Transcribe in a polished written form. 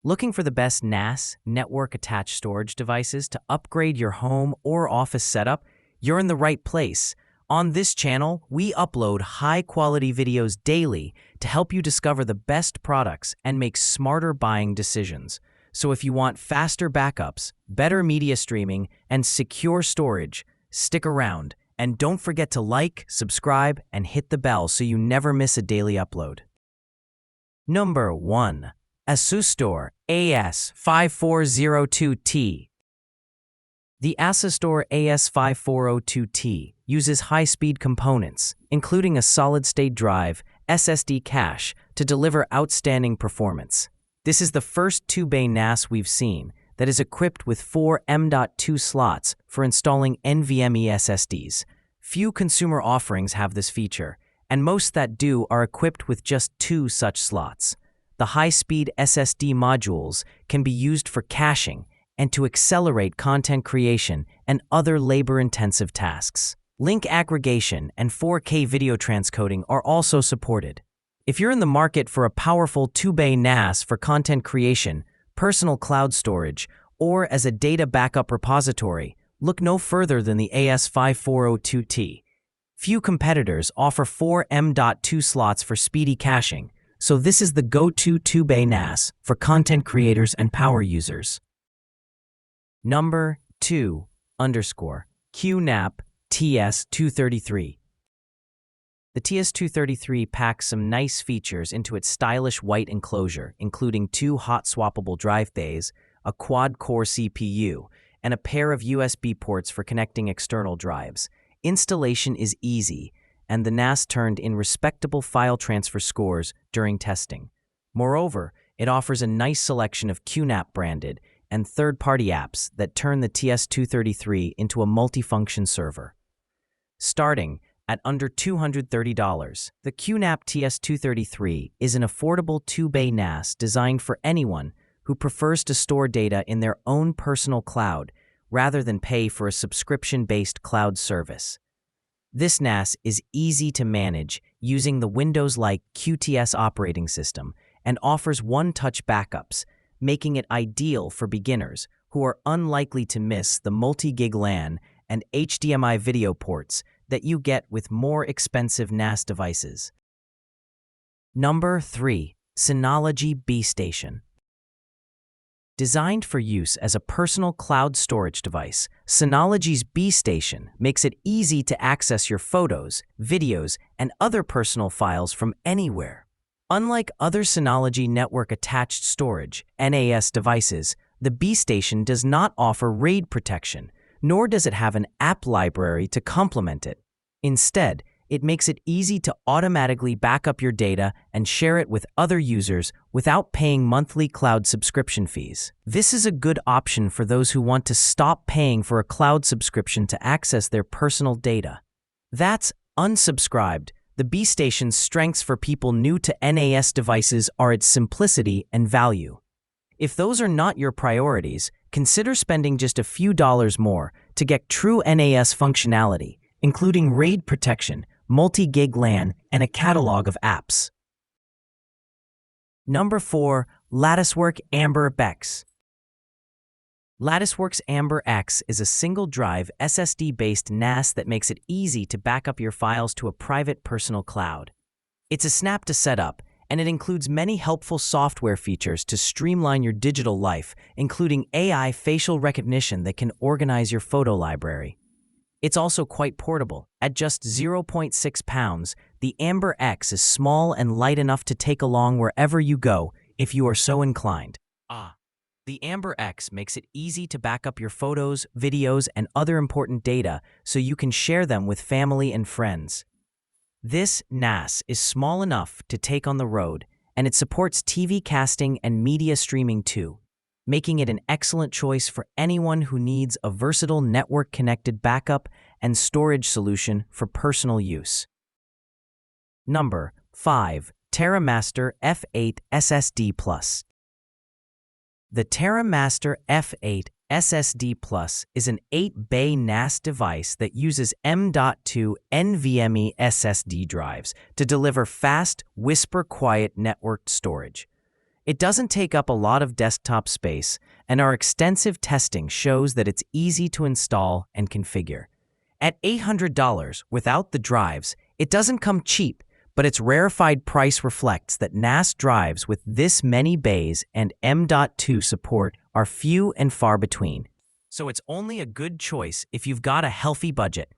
Looking for the best NAS, network-attached storage devices to upgrade your home or office setup? You're in the right place. On this channel, we upload high-quality videos daily to help you discover the best products and make smarter buying decisions. So if you want faster backups, better media streaming, and secure storage, stick around. And don't forget to like, subscribe, and hit the bell so you never miss a daily upload. Number 1. Asustor AS5402T. The Asustor AS5402T uses high-speed components, including a solid-state drive, SSD cache, to deliver outstanding performance. This is the first 2-bay NAS we've seen that is equipped with 4 M.2 slots for installing NVMe SSDs. Few consumer offerings have this feature, and most that do are equipped with just 2 such slots. The high-speed SSD modules can be used for caching and to accelerate content creation and other labor-intensive tasks. Link aggregation and 4K video transcoding are also supported. If you're in the market for a powerful 2-bay NAS for content creation, personal cloud storage, or as a data backup repository, look no further than the AS5402T. Few competitors offer 4 M.2 slots for speedy caching, so this is the go-to 2-bay NAS for content creators and power users. Number 2. QNAP TS-233. The TS-233 packs some nice features into its stylish white enclosure, including 2 hot-swappable drive bays, a quad-core CPU, and a pair of USB ports for connecting external drives. Installation is easy, and the NAS turned in respectable file transfer scores during testing. Moreover, it offers a nice selection of QNAP-branded and third-party apps that turn the TS-233 into a multifunction server. Starting at under $230, the QNAP TS-233 is an affordable 2-bay NAS designed for anyone who prefers to store data in their own personal cloud rather than pay for a subscription-based cloud service. This NAS is easy to manage using the Windows-like QTS operating system and offers one-touch backups, making it ideal for beginners who are unlikely to miss the multi-gig LAN and HDMI video ports that you get with more expensive NAS devices. Number 3. Synology BeeStation. Designed for use as a personal cloud storage device, Synology's BeeStation makes it easy to access your photos, videos, and other personal files from anywhere. Unlike other Synology network-attached storage (NAS) devices, the BeeStation does not offer RAID protection, nor does it have an app library to complement it. Instead, it makes it easy to automatically back up your data and share it with other users without paying monthly cloud subscription fees. This is a good option for those who want to stop paying for a cloud subscription to access their personal data. That's unsubscribed. The BeeStation's strengths for people new to NAS devices are its simplicity and value. If those are not your priorities, consider spending just a few dollars more to get true NAS functionality, including RAID protection, multi-gig LAN, and a catalog of apps. Number 4. LatticeWork Amber X. LatticeWork's Amber X is a single-drive SSD-based NAS that makes it easy to back up your files to a private personal cloud. It's a snap to set up, and it includes many helpful software features to streamline your digital life, including AI facial recognition that can organize your photo library. It's also quite portable. At just 0.6 pounds, the Amber X is small and light enough to take along wherever you go if you are so inclined. The Amber X makes it easy to back up your photos, videos, and other important data so you can share them with family and friends. This NAS is small enough to take on the road, and it supports TV casting and media streaming too, making it an excellent choice for anyone who needs a versatile network-connected backup and storage solution for personal use. Number 5. TerraMaster F8 SSD Plus. The TerraMaster F8 SSD Plus is an 8-bay NAS device that uses M.2 NVMe SSD drives to deliver fast, whisper-quiet networked storage. It doesn't take up a lot of desktop space, and our extensive testing shows that it's easy to install and configure. At $800 without the drives, it doesn't come cheap, but its rarefied price reflects that NAS drives with this many bays and M.2 support are few and far between. So it's only a good choice if you've got a healthy budget.